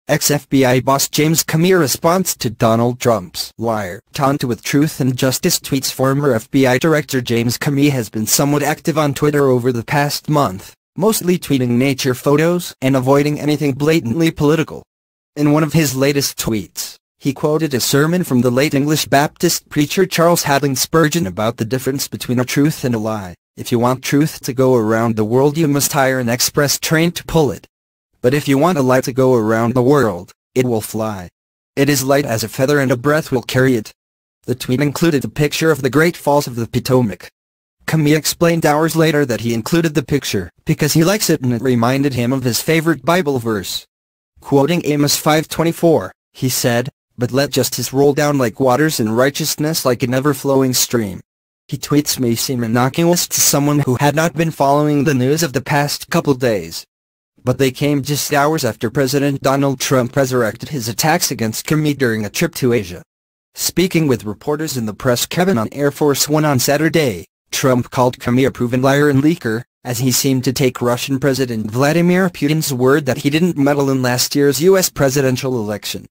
Ex-FBI boss James Comey responds to Donald Trump's liar, taunt with truth and justice tweets. Former FBI Director James Comey has been somewhat active on Twitter over the past month, mostly tweeting nature photos and avoiding anything blatantly political. In one of his latest tweets, he quoted a sermon from the late English Baptist preacher Charles Haddon Spurgeon about the difference between a truth and a lie. If you want truth to go around the world, you must hire an express train to pull it. But if you want a lie to go around the world, it will fly. It is light as a feather and a breath will carry it. The tweet included a picture of the Great Falls of the Potomac. Comey explained hours later that he included the picture because he likes it and it reminded him of his favorite Bible verse. Quoting Amos 5:24, he said, "But let justice roll down like waters and righteousness like an ever-flowing stream." He tweets may seem innocuous to someone who had not been following the news of the past couple days. But they came just hours after President Donald Trump resurrected his attacks against Comey during a trip to Asia. Speaking with reporters in the press cabin on Air Force One on Saturday, Trump called Comey a proven liar and leaker, as he seemed to take Russian President Vladimir Putin's word that he didn't meddle in last year's U.S. presidential election.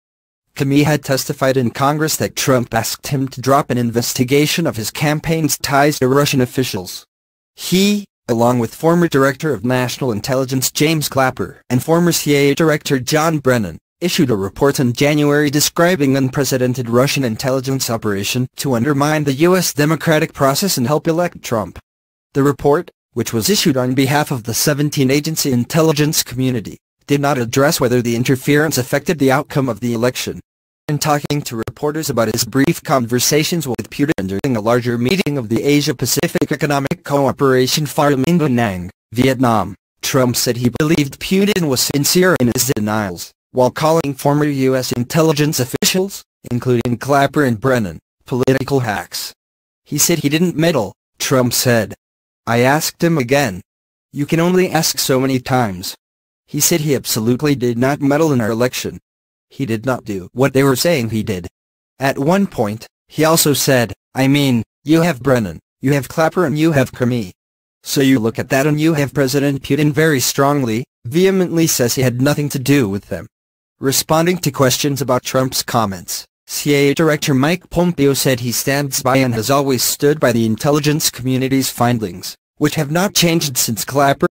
Comey had testified in Congress that Trump asked him to drop an investigation of his campaign's ties to Russian officials. He, along with former Director of National Intelligence James Clapper and former CIA Director John Brennan, issued a report in January describing an unprecedented Russian intelligence operation to undermine the U.S. democratic process and help elect Trump. The report, which was issued on behalf of the 17-agency intelligence community, did not address whether the interference affected the outcome of the election. In talking to reporters about his brief conversations with Putin during a larger meeting of the Asia-Pacific Economic Cooperation Forum in Da Nang, Vietnam, Trump said he believed Putin was sincere in his denials, while calling former U.S. intelligence officials, including Clapper and Brennan, political hacks. He said he didn't meddle, Trump said. "I asked him again. You can only ask so many times." He said he absolutely did not meddle in our election. He did not do what they were saying he did. At one point, he also said, "I mean, you have Brennan, you have Clapper and you have Comey. So you look at that and you have President Putin very strongly, vehemently says he had nothing to do with them." Responding to questions about Trump's comments, CIA Director Mike Pompeo said he stands by and has always stood by the intelligence community's findings, which have not changed since Clapper